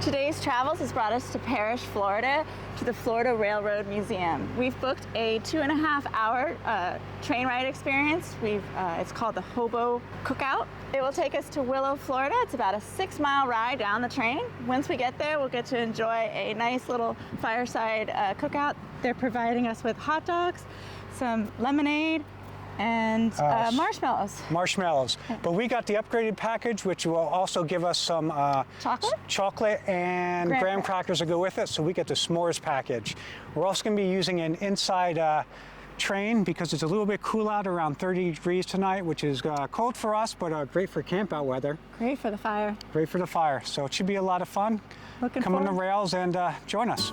Today's travels has brought us to Parrish, Florida, to the Florida Railroad Museum. We've booked a 2.5-hour train ride experience. It's called the Hobo Cookout. It will take us to Willow, Florida. It's about a 6-mile ride down the train. Once we get there, we'll get to enjoy a nice little fireside cookout. They're providing us with hot dogs, some lemonade, and marshmallows. Marshmallows. But we got the upgraded package, which will also give us some chocolate and graham crackers to go with it, so we get the s'mores package. We're also going to be using an inside train because it's a little bit cool out, around 30 degrees tonight, which is cold for us, but great for camp out weather. Great for the fire. Great for the fire. So it should be a lot of fun. Come on the rails and join us.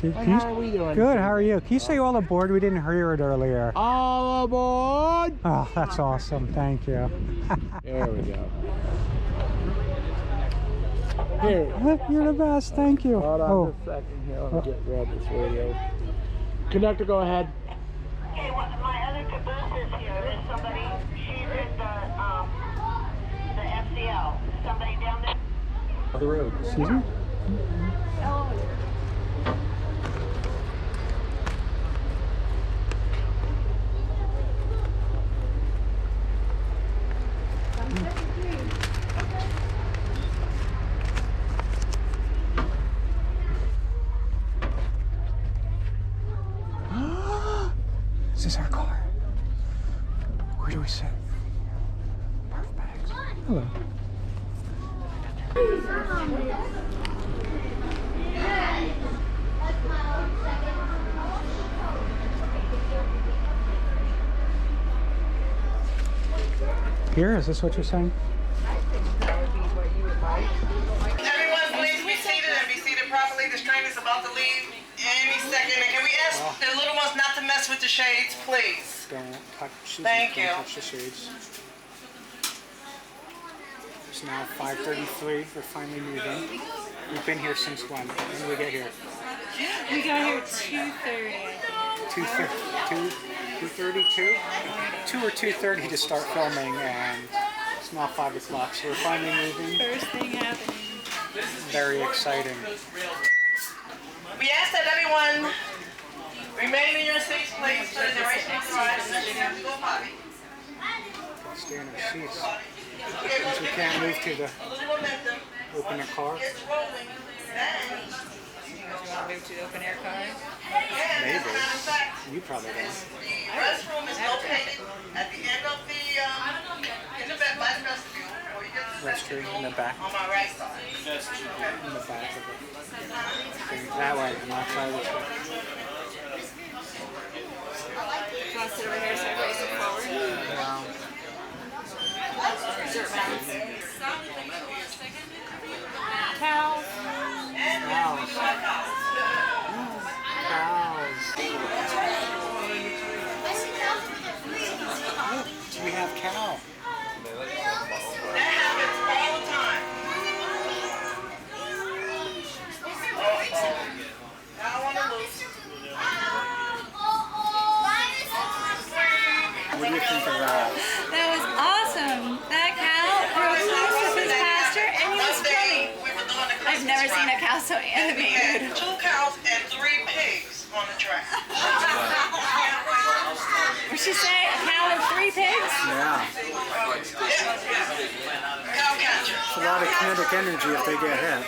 How are we doing? Good, how are you? Can you say all aboard? We didn't hear it earlier. All aboard! Oh, that's awesome. Thank you. There we go. Here. You're the best. Thank you. Hold on a second here. Let me grab this radio. Conductor, go ahead. Hey, my other caboose is here. There's somebody. She's in the FCL. Somebody down there? The road. Excuse me? Oh. Is this our car? Where do we sit? Park bags. Hello. Here, is this what you're saying? Everyone, please be seated and be seated properly. This train is about to leave any second. And can we ask the little ones not to mess with the shades, please? Don't touch. Thank you. Don't touch the shades. It's now 5:33. We're finally moving. We've been here since when? When did we get here? We got here at 2:30. 2:32? 2 or 2:30 to start filming, and it's now 5 o'clock, so we're finally moving. First thing happening. Very exciting. We ask that everyone remain in your seats, please, for the duration of the ride. Unless you have to go potty. Stay in our seats. Since we can't move to the open the car. It's rolling. Then, Move to the open air car. Maybe. as a matter of fact, You probably don't. the restroom is located at the end of the, in the back, by the vestibule. Or you get to the Restroom vestibule in the back. on my right side. In the back of it. Okay, that way, I'm not trying this way. Want to sit over here so I face it forward? Dirt mounds. Cows. Do we have cow? That happens all the time. I don't want to lose. What do you think of that? That was awesome. That cow broke loose of his pasture and he was One day, filming. we were doing a I've never seen a cow so We had animated. 2 cows and 3 pigs on the track. Would she say a cow and 3 pigs? Yeah. Cow catcher. It's a lot of kinetic energy if they get hit.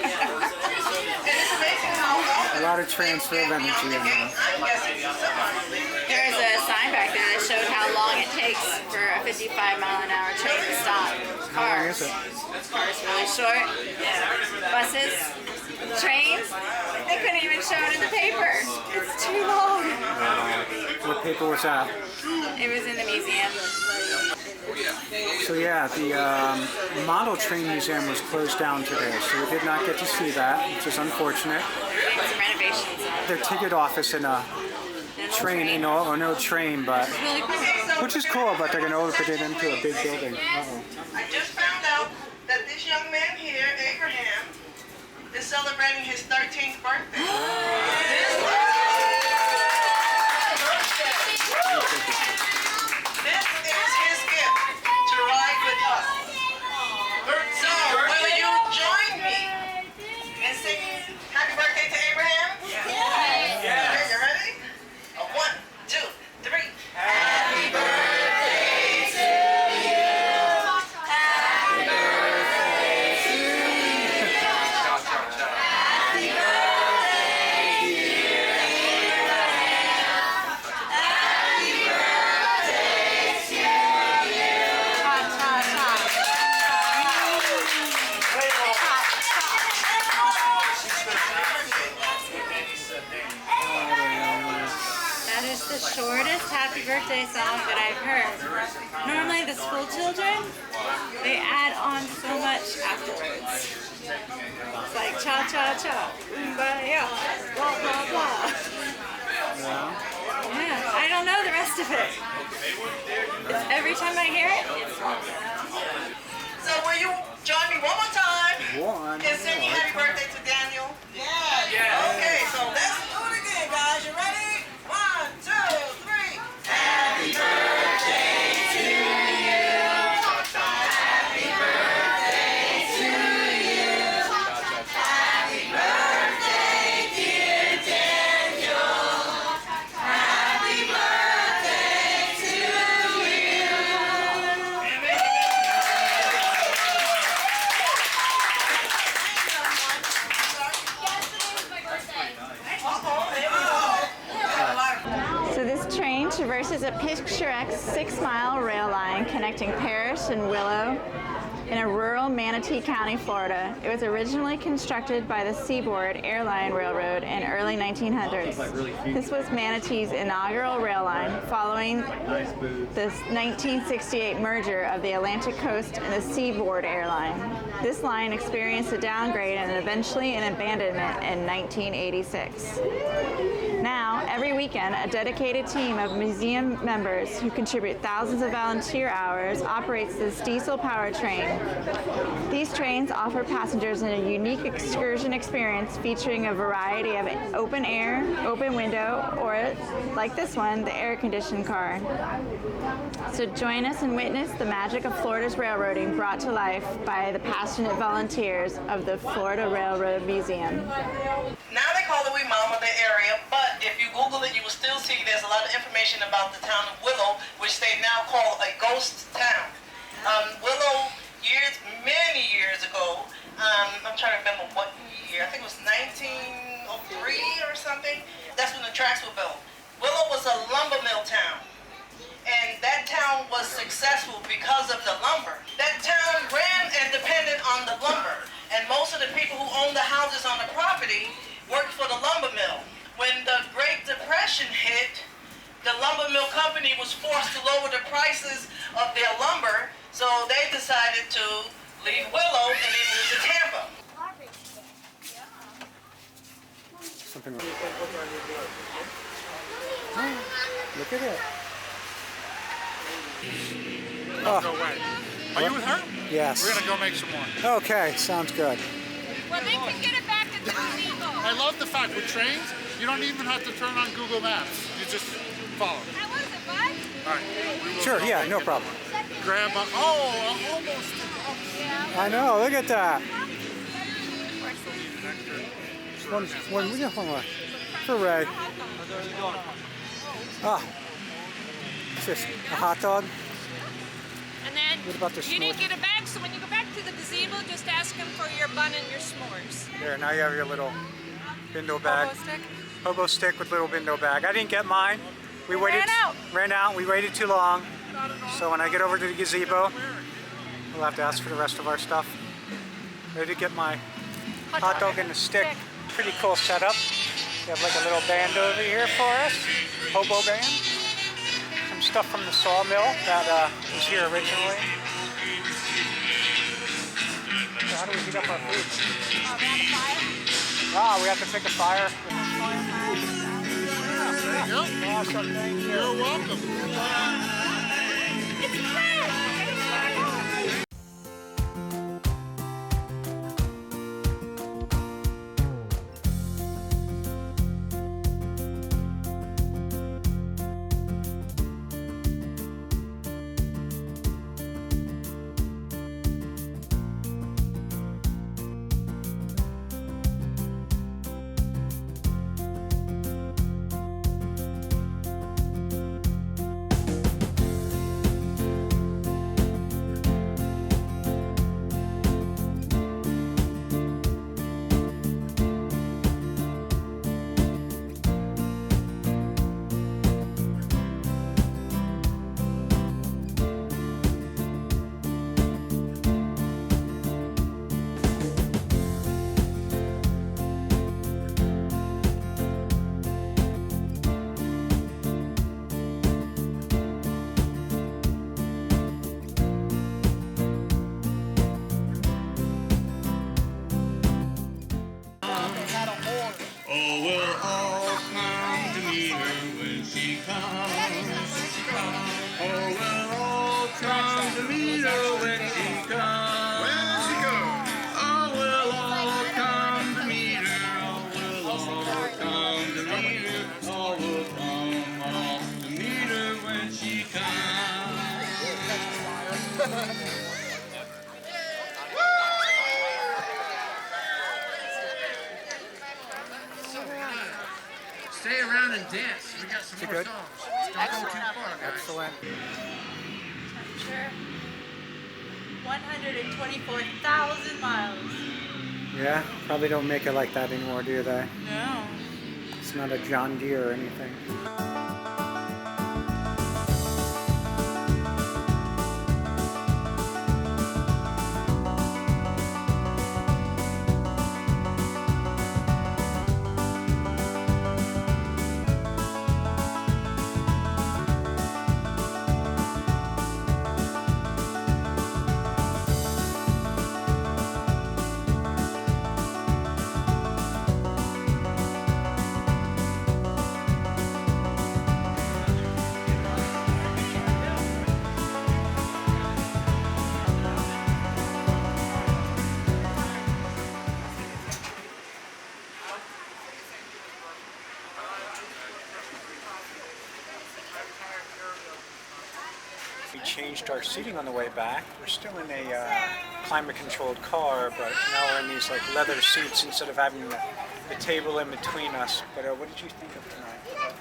And it's amazing how often A lot of transfer of energy in there. I'm guessing somebody. There's a sign back there that showed how long it takes for a 55-mile-an-hour train to stop. How long is it? Cars really short. Buses, trains, they couldn't even show it in the paper. It's too long. What paper was that? It was in the museum. So yeah, the model train museum was closed down today, so we did not get to see that, which is unfortunate. Some renovations on Their ticket office in a train, an old train, but really cool. which is cool, but they're going to open it into a big building. I just found out that this young man here, Abraham, is celebrating his 13th birthday. This is his gift to ride with us. So, will you join me in singing happy birthday to Abraham? Yeah. Okay, you ready? 1, 2, 3. Happy birthday to you. Happy birthday to you. Happy birthday, dear Abraham. Happy birthday to you. That is the shortest happy birthday song that I've heard. Normally the school children, they add on so much afterwards. It's like cha cha cha, kumbaya, blah blah blah. Yeah, I don't know the rest of it. It's every time I hear it, it's So will you join me one more time One. in singing happy birthday to Daniel? Yeah. Okay, so let's do it again, guys. You ready? 1, 2, 3. Happy birthday to you. Happy birthday to you. Happy birthday, dear Daniel. Happy birthday to you. So this train traverses a picturesque 6-mile rail line connecting Parrish and Willow in a rural Manatee County, Florida. It was originally constructed by the Seaboard Airline Railroad in early 1900s. This was Manatee's inaugural rail line following the 1968 merger of the Atlantic Coast and the Seaboard Airline. This line experienced a downgrade and eventually an abandonment in 1986. Now, every weekend, a dedicated team of museum members who contribute thousands of volunteer hours operates this diesel-powered train. These trains offer passengers a unique excursion experience featuring a variety of open air, open window, or like this one, the air-conditioned car. So join us and witness the magic of Florida's railroading brought to life by the passionate volunteers of the Florida Railroad Museum. Now they call it Mama the area, but if you Google it, you will still see there's a lot of information about the town of Willow, which they now call a ghost town. Willow, many years ago, I'm trying to remember what year, I think it was 1903 or something, that's when the tracks were built. Willow was a lumber mill town, and that town was successful because of the lumber. That town ran and depended on the lumber, and most of the people who owned the houses on the property worked for the lumber mill. When the Great Depression hit, the lumber mill company was forced to lower the prices of their lumber, so they decided to leave Willow and they moved to Tampa. Something like look at it. No way. Are you with her? Yes. We're gonna go make some more. Okay, sounds good. Well, they can get it back at the gazebo. I love the fact with trains, you don't even have to turn on Google Maps. You just follow. How was it, bud? All right. We will Sure, go yeah, and no get problem. one. Grab a, oh, almost. I know, look at that. We got one more. For Ray. Ah. It's just a hot dog. And then What about the you didn't s'mores? get a bag, so when you go back to the gazebo, just ask them for your bun and your s'mores. There, now you have your little bindo bag. Hobo stick? Hobo stick with little bindo bag. I didn't get mine. We waited. Ran out. We waited too long. So when I get over to the gazebo, we'll have to ask for the rest of our stuff. Ready to get my hot dog and the stick. Pretty cool setup. We have like a little band over here for us. Hobo band. Some stuff from the sawmill that was here originally. So how do we heat up our food? Ah, we have to pick a fire. There you go. Awesome, thank you. You're welcome. Oh, we'll all come to meet her when she comes. Oh, we'll all come to meet her when she comes. Where does she go? Oh, we'll all come to meet her. Oh, we'll all come to meet her. Oh, we'll come all to meet her when she comes. Stay around and dance. We got some more good? songs. Don't go too far, guys. Excellent. Sure. 124,000 miles. Yeah, probably don't make it like that anymore, do they? No. It's not a John Deere or anything. changed our seating on the way back. We're still in a climate-controlled car, but now we're in these like leather seats instead of having the table in between us. But what did you think of tonight?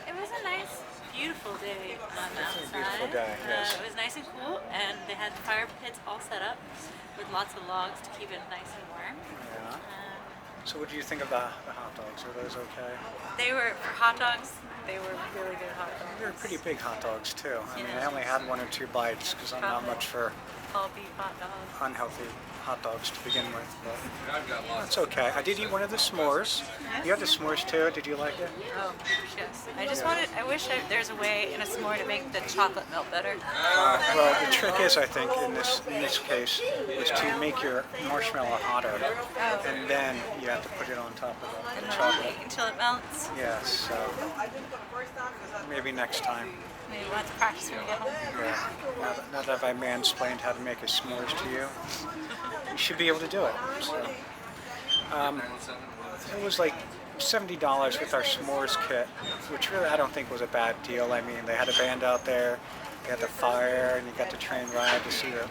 It was a nice, beautiful day outside. A beautiful day, yes. It was nice and cool, and they had fire pits all set up with lots of logs to keep it nice and warm. Yeah. So what do you think of the hot dogs? Are those okay? They were, for hot dogs, they were really good hot dogs. They're pretty big hot dogs too. I mean, Yeah. I only had 1 or 2 bites because I'm not much for All beef hot dogs. unhealthy hot dogs to begin with. But that's okay. I did eat one of the s'mores. You had the s'mores too. Did you like it? Oh, yes. I wish there's a way in a s'more to make the chocolate melt better. Well, the trick is, I think, in this case, is to make your marshmallow hotter, and then you have to put it on top of the chocolate. Until it melts. Yes. So maybe next time. Maybe we'll have to practice when we get home. Yeah. Now that I've mansplained how to make a s'mores to you, you should be able to do it. So, it was like $70 with our s'mores kit, which really I don't think was a bad deal. I mean, they had a band out there, they had the fire, and you got the train ride to see it.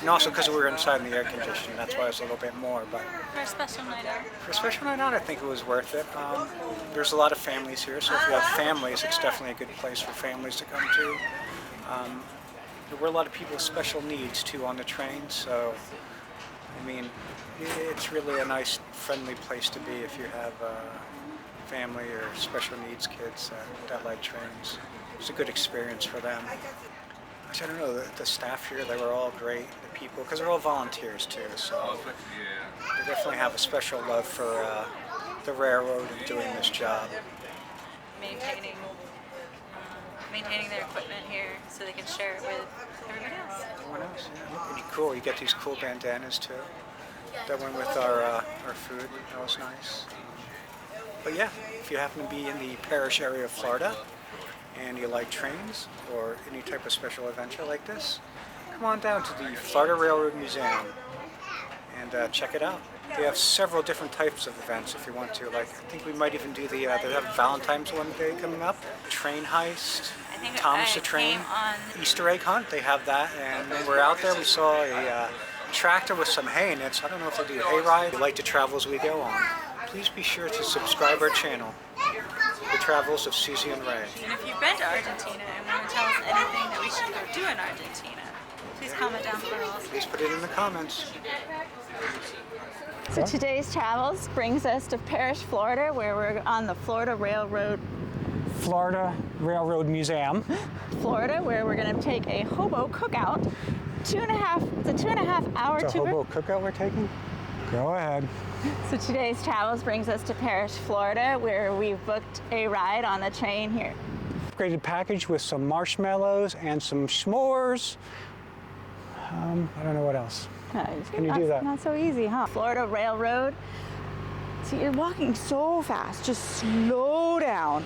And also because we were inside in the air conditioning, that's why it was a little bit more. But For a special night out. for a special night out, I think it was worth it. There's a lot of families here, so if you have families, it's definitely a good place for families to come to. There were a lot of people with special needs too on the train, so I mean, it's really a nice, friendly place to be if you have family or special needs kids that like trains. It's a good experience for them. I don't know, the staff here, they were all great, the people, because they're all volunteers too, so they definitely have a special love for the railroad and doing this job. Maintaining their equipment here so they can share it with everybody else. Everyone else, yeah. Pretty cool. You get these cool bandanas too. That went with our food. That was nice. But yeah, if you happen to be in the Parrish area of Florida and you like trains or any type of special adventure like this, come on down to the Florida Railroad Museum and check it out. They have several different types of events if you want to. Like, I think we might even do they have Valentine's one day coming up, train heist, Thomas the Train, Easter egg hunt. They have that, and when we're out there, we saw a tractor with some hay in it. So I don't know if they'll do a hay ride. If you like to travel as we go on, please be sure to subscribe our channel, The Travels of Susie and Ray. And if you've been to Argentina and want to tell us anything that we should go do in Argentina, please comment down below. Please put it in the comments. So today's travels brings us to Parrish, Florida, where we're on the Florida Railroad Museum. Florida, where we're going to take a hobo cookout. It's a 2.5 hour It's a tour. hobo cookout we're taking? Go ahead. So today's travels brings us to Parrish, Florida, where we've booked a ride on the train here. Upgraded package with some marshmallows and some s'mores. I don't know what else. Can you do that? Not so easy, huh? Florida Railroad. See, you're walking so fast. Just slow down.